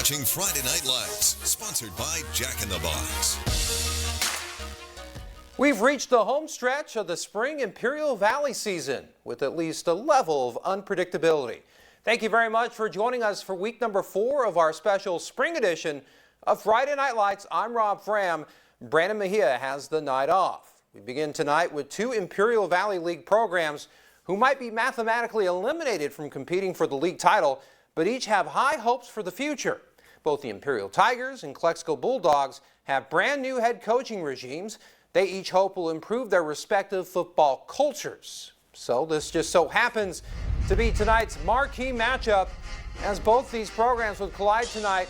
watching Friday Night Lights, sponsored by Jack in the Box. We've reached the home stretch of the spring Imperial Valley season with at least a level of unpredictability. Thank you very much for joining us for week number 4 of our special spring edition of Friday Night Lights. I'm Rob Fram. Brandon Mejia has the night off. We begin tonight with 2 Imperial Valley League programs who might be mathematically eliminated from competing for the league title, but each have high hopes for the future. Both the Imperial Tigers and Calexico Bulldogs have brand new head coaching regimes. They each hope will improve their respective football cultures. So this just so happens to be tonight's marquee matchup, as both these programs would collide tonight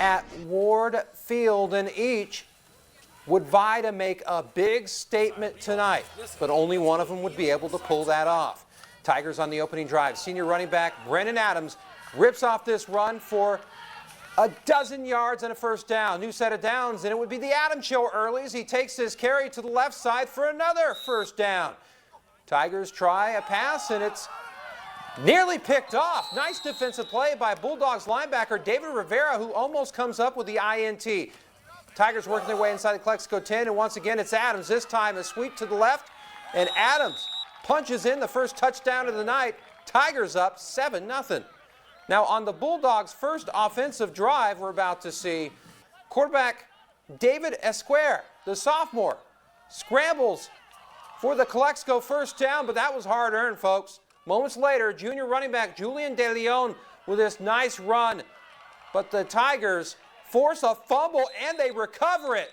at Ward Field, and each would vie to make a big statement tonight, but only one of them would be able to pull that off. Tigers on the opening drive. Senior running back Brennan Adams rips off this run for a dozen yards and a first down. New set of downs, and it would be the Adams show early as he takes his carry to the left side for another first down. Tigers try a pass, and it's nearly picked off. Nice defensive play by Bulldogs linebacker David Rivera, who almost comes up with the INT. Tigers working their way inside the Calexico 10, and once again it's Adams. This time a sweep to the left, and Adams punches in the first touchdown of the night. Tigers up 7-0. Now on the Bulldogs' first offensive drive, we're about to see quarterback David Esquire, the sophomore, scrambles for the Calexico first down, but that was hard-earned, folks. Moments later, junior running back Julian De Leon with this nice run, but the Tigers force a fumble and they recover it.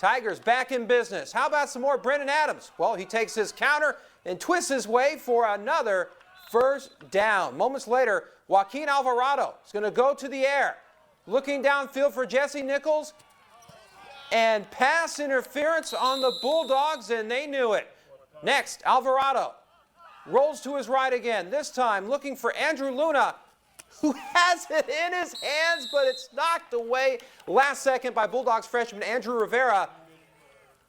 Tigers back in business. How about some more Brennan Adams? Well, he takes his counter and twists his way for another first down. Moments later, Joaquin Alvarado is going to go to the air, looking downfield for Jesse Nichols, and pass interference on the Bulldogs, and they knew it. Next, Alvarado rolls to his right again, this time looking for Andrew Luna, who has it in his hands, but it's knocked away last second by Bulldogs freshman Andrew Rivera.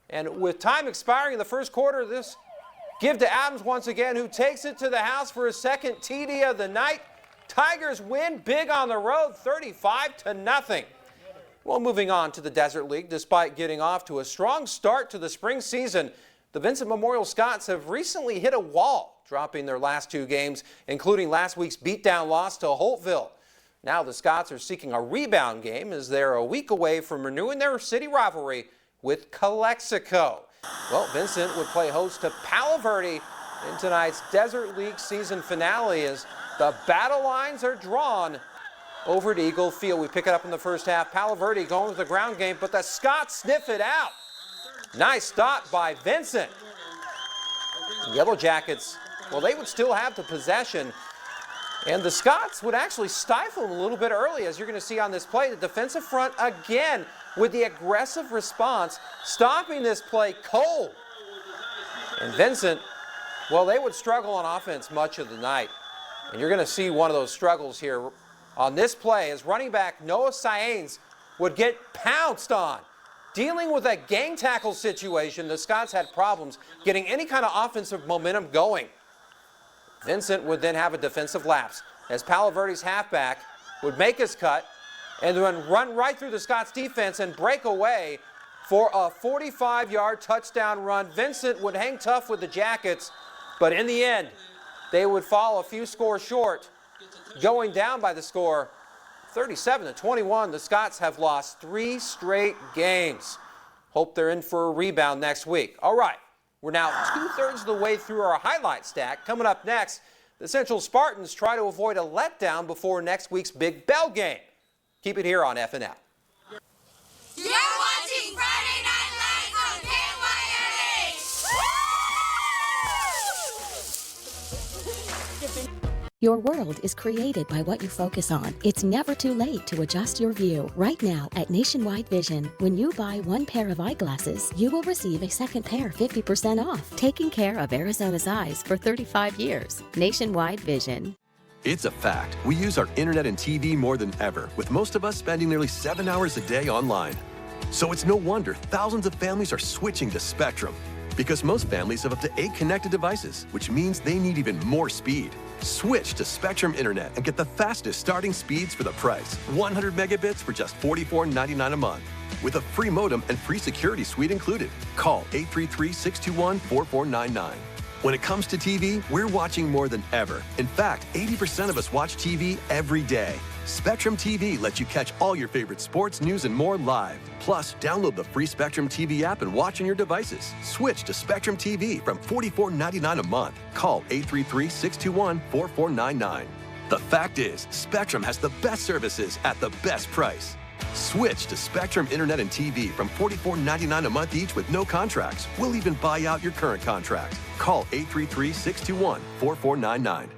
And with time expiring in the first quarter, this give to Adams once again, who takes it to the house for his second TD of the night. Tigers win big on the road, 35-0. Well, moving on to the Desert League, despite getting off to a strong start to the spring season, the Vincent Memorial Scots have recently hit a wall, dropping their last 2 games, including last week's beatdown loss to Holtville. Now the Scots are seeking a rebound game as they're a week away from renewing their city rivalry with Calexico. Well, Vincent would play host to Palo Verde in tonight's Desert League season finale as the battle lines are drawn over at Eagle Field. We pick it up in the first half. Palo Verde going with the ground game, but the Scots sniff it out. Nice stop by Vincent. The Yellow Jackets, well, they would still have the possession, and the Scots would actually stifle them a little bit early, as you're going to see on this play. The defensive front again with the aggressive response, stopping this play cold. And Vincent, well, they would struggle on offense much of the night. And you're going to see one of those struggles here on this play as running back Noah Saenz would get pounced on. Dealing with a gang tackle situation, the Scots had problems getting any kind of offensive momentum going. Vincent would then have a defensive lapse as Palo Verde's halfback would make his cut and then run right through the Scots defense and break away for a 45-yard touchdown run. Vincent would hang tough with the Jackets, but in the end, they would fall a few scores short, going down by the score 37-21. The Scots have lost 3 straight games. Hope they're in for a rebound next week. All right, we're now 2/3 of the way through our highlight stack. Coming up next, the Central Spartans try to avoid a letdown before next week's Big Bell game. Keep it here on FNL. You're watching Friday Night Lights on KYNH. Your world is created by what you focus on. It's never too late to adjust your view. Right now at Nationwide Vision, when you buy 1 pair of eyeglasses, you will receive a second pair 50% off. Taking care of Arizona's eyes for 35 years. Nationwide Vision. It's a fact. We use our internet and TV more than ever, with most of us spending nearly 7 hours a day online. So it's no wonder thousands of families are switching to Spectrum, because most families have up to 8 connected devices, which means they need even more speed. Switch to Spectrum Internet and get the fastest starting speeds for the price. 100 megabits for just $44.99 a month. With a free modem and free security suite included. Call 833-621-4499. When it comes to TV, we're watching more than ever. In fact, 80% of us watch TV every day. Spectrum TV lets you catch all your favorite sports, news, and more live. Plus, download the free Spectrum TV app and watch on your devices. Switch to Spectrum TV from $44.99 a month. Call 833-621-4499. The fact is, Spectrum has the best services at the best price. Switch to Spectrum Internet and TV from $44.99 a month each with no contracts. We'll even buy out your current contract. Call 833-621-4499.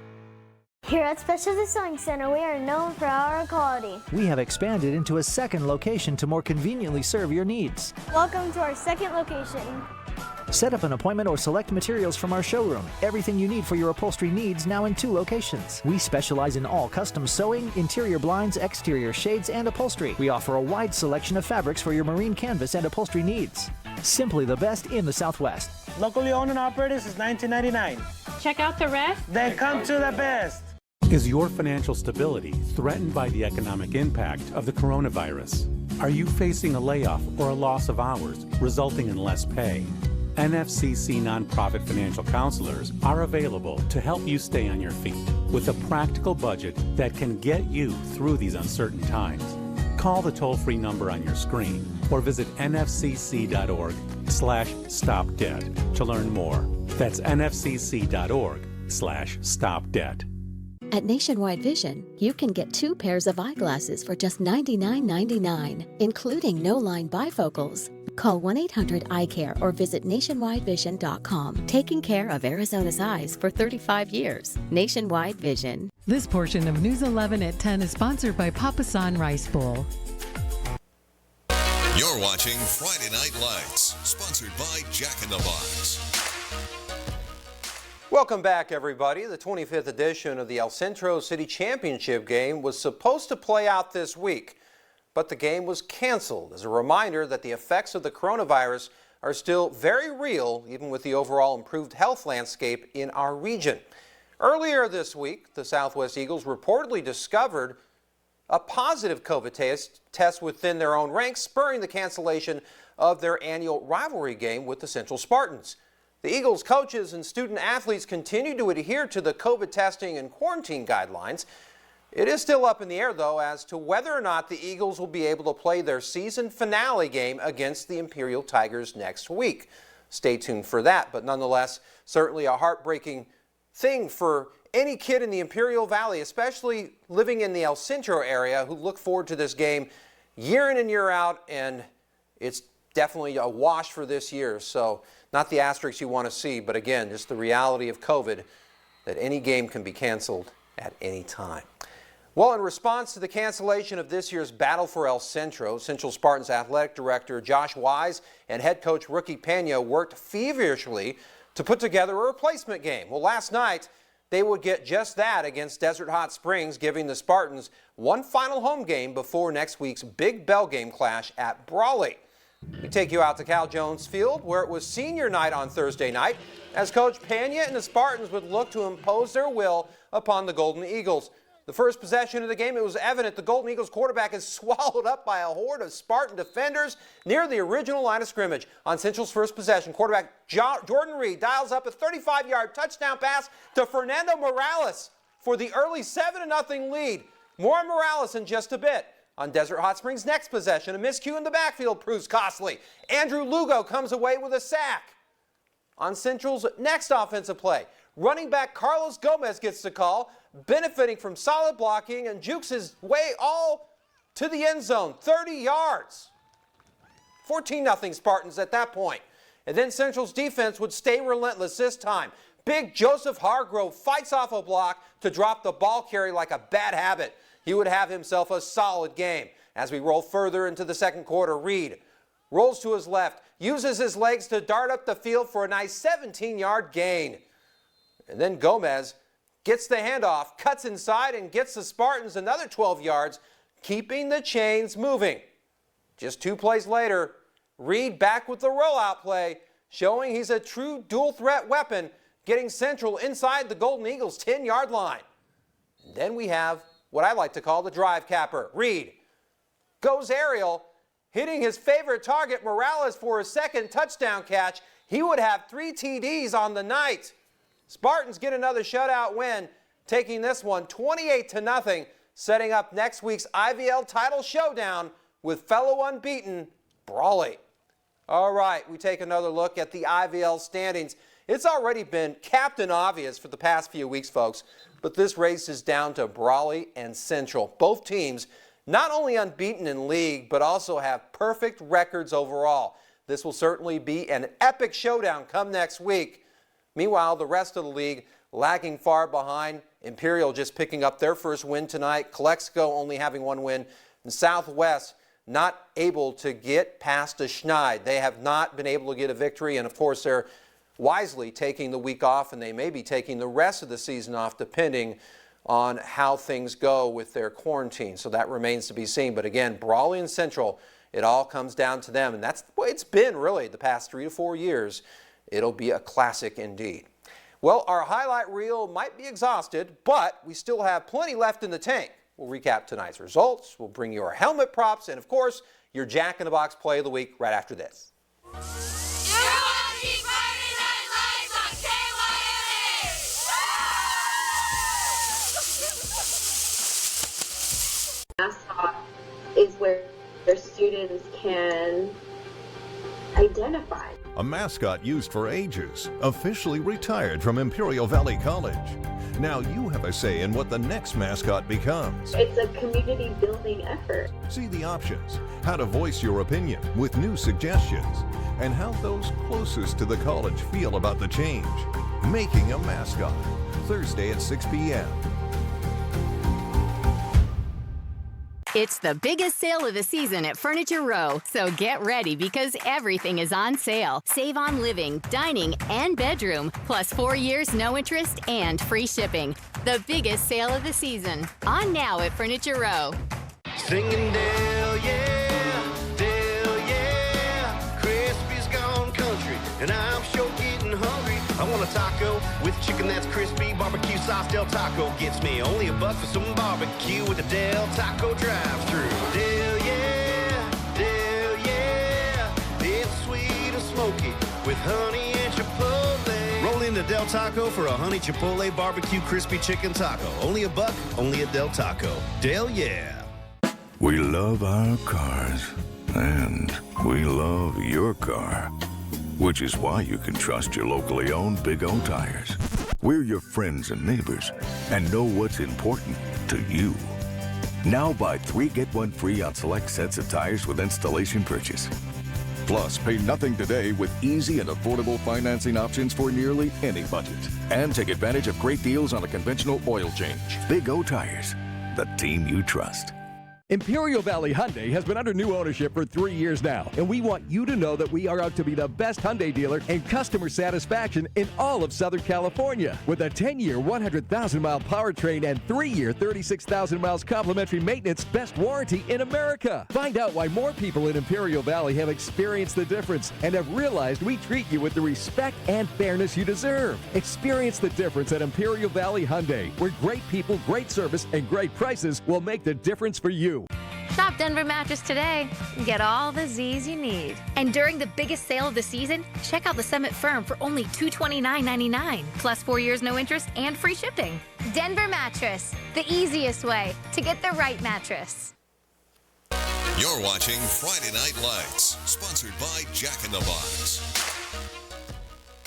Here at Specialty Sewing Center, we are known for our quality. We have expanded into a second location to more conveniently serve your needs. Welcome to our second location. Set up an appointment or select materials from our showroom. Everything you need for your upholstery needs now in 2 locations. We specialize in all custom sewing, interior blinds, exterior shades, and upholstery. We offer a wide selection of fabrics for your marine canvas and upholstery needs. Simply the best in the Southwest. Locally owned and operated since 1999. Check out the rest. Then come to the best. Is your financial stability threatened by the economic impact of the coronavirus? Are you facing a layoff or a loss of hours resulting in less pay? NFCCC nonprofit financial counselors are available to help you stay on your feet with a practical budget that can get you through these uncertain times. Call the toll-free number on your screen or visit nfcc.org/stopdebt to learn more. That's nfcc.org/stopdebt. At Nationwide Vision, you can get 2 pairs of eyeglasses for just $99.99, including no-line bifocals. Call 1-800-EYECARE or visit nationwidevision.com. Taking care of Arizona's eyes for 35 years. Nationwide Vision. This portion of News 11 at 10 is sponsored by Papa San Rice Bowl. You're watching Friday Night Lights, sponsored by Jack in the Box. Welcome back, everybody. The 25th edition of the El Centro City Championship game was supposed to play out this week, but the game was canceled as a reminder that the effects of the coronavirus are still very real, even with the overall improved health landscape in our region. Earlier this week, the Southwest Eagles reportedly discovered a positive COVID test within their own ranks, spurring the cancellation of their annual rivalry game with the Central Spartans. The Eagles coaches and student athletes continue to adhere to the COVID testing and quarantine guidelines. It is still up in the air, though, as to whether or not the Eagles will be able to play their season finale game against the Imperial Tigers next week. Stay tuned for that, but nonetheless, certainly a heartbreaking thing for any kid in the Imperial Valley, especially living in the El Centro area, who look forward to this game year in and year out, and it's definitely a wash for this year. So not the asterisks you want to see, but again, just the reality of COVID, that any game can be canceled at any time. Well, in response to the cancellation of this year's Battle for El Centro, Central Spartans Athletic Director Josh Wise and head coach Rookie Pena worked feverishly to put together a replacement game. Well, last night, they would get just that against Desert Hot Springs, giving the Spartans one final home game before next week's Big Bell game clash at Brawley. We take you out to Cal Jones Field, where it was senior night on Thursday night, as Coach Pena and the Spartans would look to impose their will upon the Golden Eagles. The first possession of the game, it was evident the Golden Eagles quarterback is swallowed up by a horde of Spartan defenders near the original line of scrimmage. On Central's first possession, quarterback Jordan Reed dials up a 35-yard touchdown pass to Fernando Morales for the early 7-0 lead. More on Morales in just a bit. On Desert Hot Springs' next possession, a miscue in the backfield proves costly. Andrew Lugo comes away with a sack. On Central's next offensive play, running back Carlos Gomez gets the call, benefiting from solid blocking and jukes his way all to the end zone, 30 yards. 14-0 Spartans at that point. And then Central's defense would stay relentless this time. Big Joseph Hargrove fights off a block to drop the ball carry like a bad habit. He would have himself a solid game. As we roll further into the second quarter, Reed rolls to his left, uses his legs to dart up the field for a nice 17-yard gain. And then Gomez gets the handoff, cuts inside, and gets the Spartans another 12 yards, keeping the chains moving. Just 2 plays later, Reed back with the rollout play, showing he's a true dual-threat weapon, getting Central inside the Golden Eagles' 10-yard line. And then we have what I like to call the drive capper. Reed goes aerial, hitting his favorite target, Morales, for his second touchdown catch. He would have 3 TDs on the night. Spartans get another shutout win, taking this one 28-0, setting up next week's IVL title showdown with fellow unbeaten Brawley. All right, we take another look at the IVL standings. It's already been captain obvious for the past few weeks, folks, but this race is down to Brawley and Central. Both teams not only unbeaten in league, but also have perfect records overall. This will certainly be an epic showdown come next week. Meanwhile, the rest of the league lagging far behind. Imperial just picking up their first win tonight. Calexico only having 1 win. And Southwest not able to get past a Schneid. They have not been able to get a victory, and of course they're wisely taking the week off, and they may be taking the rest of the season off depending on how things go with their quarantine. So that remains to be seen. But again, Brawley and Central, it all comes down to them, and that's the way it's been really the past 3 to 4 years. It'll be a classic indeed. Well, our highlight reel might be exhausted, but we still have plenty left in the tank. We'll recap tonight's results, we'll bring you our helmet props, and of course, your Jack in the Box play of the week right after this. You're watching Friday Night Lights on KYLA. Mascot is where their students can identify. A mascot used for ages, officially retired from Imperial Valley College. Now you have a say in what the next mascot becomes. It's a community building effort. See the options, how to voice your opinion with new suggestions, and how those closest to the college feel about the change. Making a Mascot, Thursday at 6 p.m. It's the biggest sale of the season at Furniture Row, so get ready because everything is on sale. Save on living, dining, and bedroom, plus 4 years no interest and free shipping. The biggest sale of the season. On now at Furniture Row. Singing Dale, yeah, Crispy's gone country, and I'm sure getting hungry. I want a taco with chicken that's crispy, barbecue sauce. Del Taco gets me only $1 for some barbecue with the Del Taco drive-thru. Del, yeah, it's sweet and smoky with honey and chipotle. Roll into Del Taco for a honey chipotle barbecue crispy chicken taco. Only $1, only at Del Taco. Del, yeah. We love our cars, and we love your car, which is why you can trust your locally owned Big O Tires. We're your friends and neighbors and know what's important to you. Now buy 3 get 1 free on select sets of tires with installation purchase. Plus, pay nothing today with easy and affordable financing options for nearly any budget. And take advantage of great deals on a conventional oil change. Big O Tires, the team you trust. Imperial Valley Hyundai has been under new ownership for 3 years now, and we want you to know that we are out to be the best Hyundai dealer in customer satisfaction in all of Southern California. With a 10-year, 100,000-mile powertrain and 3-year, 36,000 miles complimentary maintenance, best warranty in America. Find out why more people in Imperial Valley have experienced the difference and have realized we treat you with the respect and fairness you deserve. Experience the difference at Imperial Valley Hyundai, where great people, great service, and great prices will make the difference for you. Shop Denver Mattress today. Get all the Z's you need. And during the biggest sale of the season, check out the Summit Firm for only $229.99, plus 4 years no interest and free shipping. Denver Mattress, the easiest way to get the right mattress. You're watching Friday Night Lights, sponsored by Jack in the Box.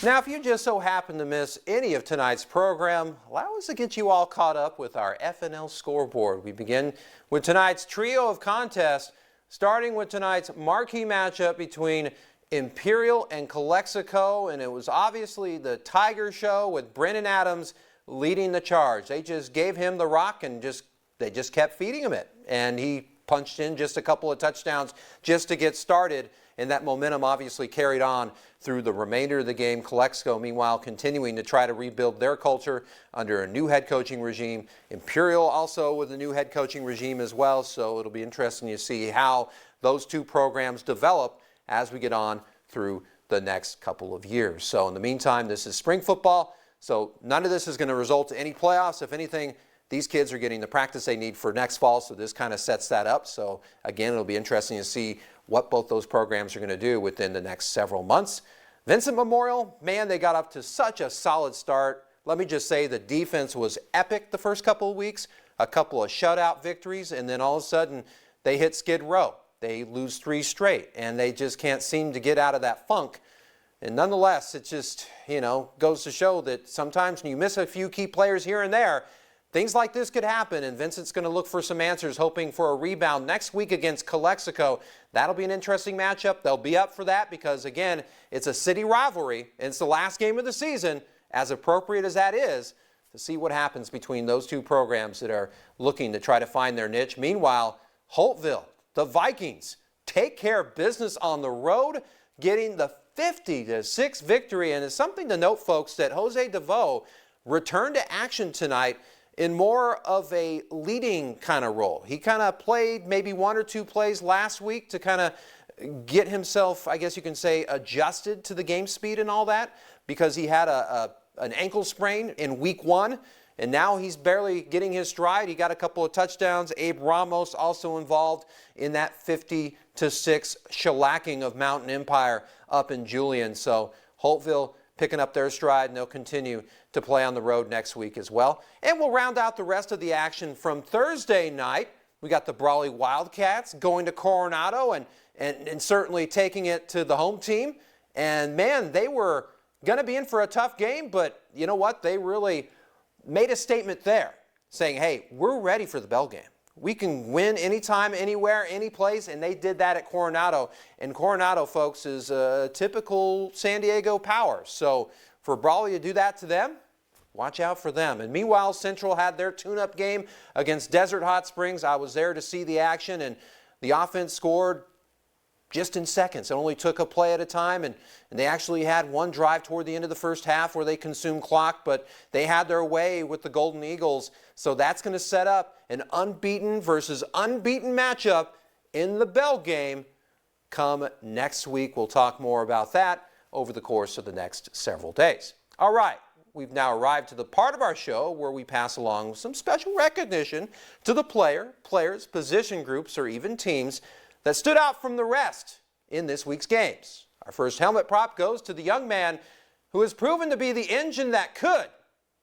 Now, if you just so happen to miss any of tonight's program, allow us to get you all caught up with our FNL scoreboard. We begin with tonight's trio of contests, starting with tonight's marquee matchup between Imperial and Calexico, and it was obviously the Tiger Show with Brennan Adams leading the charge. They just gave him the rock and they just kept feeding him it, and he punched in just a couple of touchdowns just to get started. And that momentum obviously carried on through the remainder of the game. Calexico, meanwhile, continuing to try to rebuild their culture under a new head coaching regime. Imperial also with a new head coaching regime as well. So it'll be interesting to see how those two programs develop as we get on through the next couple of years. So in the meantime, this is spring football. So none of this is going to result in any playoffs. If anything, these kids are getting the practice they need for next fall, so this kind of sets that up. So again, it'll be interesting to see what both those programs are going to do within the next several months. Vincent Memorial, man, they got up to such a solid start. Let me just say the defense was epic the first couple of weeks, a couple of shutout victories, and then all of a sudden they hit Skid Row. They lose 3 straight, and they just can't seem to get out of that funk. And nonetheless, it just, goes to show that sometimes when you miss a few key players here and there, things like this could happen, and Vincent's going to look for some answers, hoping for a rebound next week against Calexico. That'll be an interesting matchup. They'll be up for that because, again, it's a city rivalry, and it's the last game of the season, as appropriate as that is, to see what happens between those two programs that are looking to try to find their niche. Meanwhile, Holtville, the Vikings, take care of business on the road, getting the 50-6 victory. And it's something to note, folks, that Jose DeVoe returned to action tonight in more of a leading kind of role. He kind of played maybe 1 or 2 plays last week to kind of get himself, I guess you can say, adjusted to the game speed and all that, because he had an ankle sprain in week 1, and now he's barely getting his stride. He got a couple of touchdowns. Abe Ramos also involved in that 50-6 shellacking of Mountain Empire up in Julian. So Holtville picking up their stride, and they'll continue to play on the road next week as well. And we'll round out the rest of the action from Thursday night. We got the Brawley Wildcats going to Coronado and certainly taking it to the home team. And, man, they were going to be in for a tough game, but you know what? They really made a statement there saying, hey, we're ready for the bell game. We can win anytime, anywhere, any place, and they did that at Coronado. And Coronado, folks, is a typical San Diego power. So for Brawley to do that to them, watch out for them. And meanwhile, Central had their tune-up game against Desert Hot Springs. I was there to see the action, and the offense scored just in seconds. It only took a play at a time, and they actually had one drive toward the end of the first half where they consumed clock, but they had their way with the Golden Eagles. So that's going to set up an unbeaten versus unbeaten matchup in the bell game come next week. We'll talk more about that over the course of the next several days. All right, we've now arrived to the part of our show where we pass along some special recognition to the players, position groups, or even teams that stood out from the rest in this week's games. Our first helmet prop goes to the young man who has proven to be the engine that could,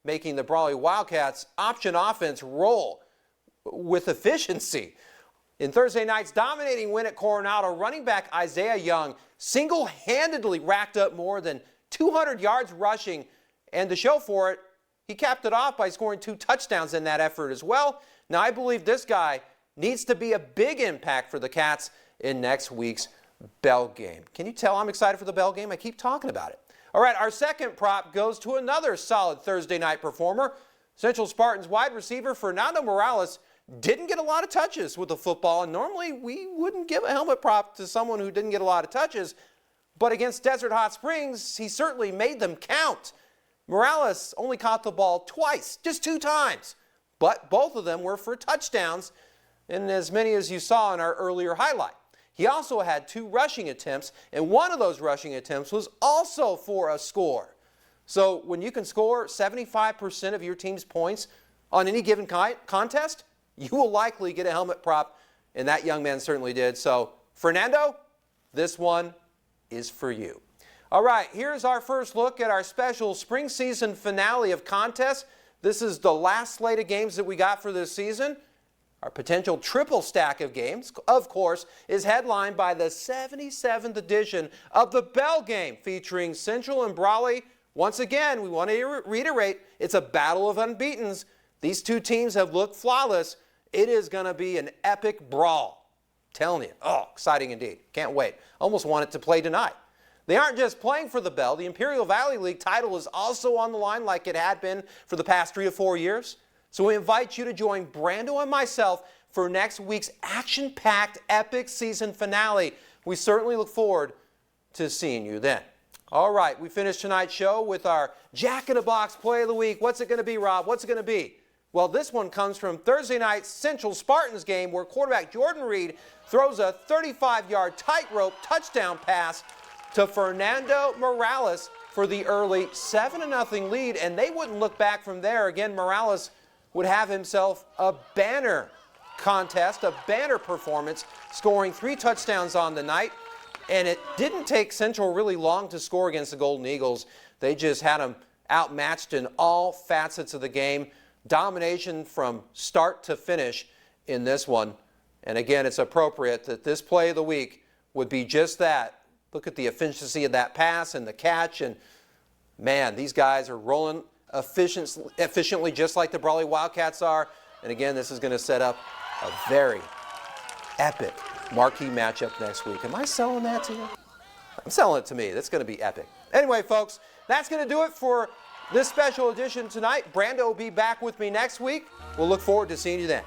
making the Brawley Wildcats option offense roll with efficiency. In Thursday night's dominating win at Coronado, running back Isaiah Young single-handedly racked up more than 200 yards rushing, and to show for it, he capped it off by scoring 2 touchdowns in that effort as well. Now, I believe this guy needs to be a big impact for the Cats in next week's bell game. Can you tell I'm excited for the bell game? I keep talking about it. All right, our second prop goes to another solid Thursday night performer. Central Spartans wide receiver Fernando Morales didn't get a lot of touches with the football, and normally we wouldn't give a helmet prop to someone who didn't get a lot of touches, but against Desert Hot Springs, he certainly made them count. Morales only caught the ball twice, just 2 times, but both of them were for touchdowns, and as many as you saw in our earlier highlight. He also had 2 rushing attempts, and one of those rushing attempts was also for a score. So when you can score 75% of your team's points on any given contest, you will likely get a helmet prop, and that young man certainly did. So, Fernando, this one is for you. All right, here's our first look at our special spring season finale of contests. This is the last slate of games that we got for this season. Our potential triple stack of games, of course, is headlined by the 77th edition of the Bell Game, featuring Central and Brawley. Once again, we want to reiterate, it's a battle of unbeatens. These 2 teams have looked flawless. It is going to be an epic brawl. Telling you, exciting indeed. Can't wait. Almost want it to play tonight. They aren't just playing for the Bell. The Imperial Valley League title is also on the line like it had been for the past 3 to 4 years. So we invite you to join Brando and myself for next week's action-packed epic season finale. We certainly look forward to seeing you then. All right, we finished tonight's show with our Jack-in-a-Box play of the week. What's it going to be, Rob? What's it going to be? Well, this one comes from Thursday night's Central Spartans game where quarterback Jordan Reed throws a 35-yard tightrope touchdown pass to Fernando Morales for the early 7-0 lead, and they wouldn't look back from there. Again, Morales would have himself a banner contest, a banner performance, scoring 3 touchdowns on the night. And it didn't take Central really long to score against the Golden Eagles. They just had them outmatched in all facets of the game. Domination from start to finish in this one. And again, it's appropriate that this play of the week would be just that. Look at the efficiency of that pass and the catch. And man, these guys are rolling efficiently just like the Brawley Wildcats are. And again, this is going to set up a very epic marquee matchup next week. Am I selling that to you? I'm selling it to me. That's going to be epic. Anyway, folks, that's going to do it for this special edition tonight. Brando will be back with me next week. We'll look forward to seeing you then.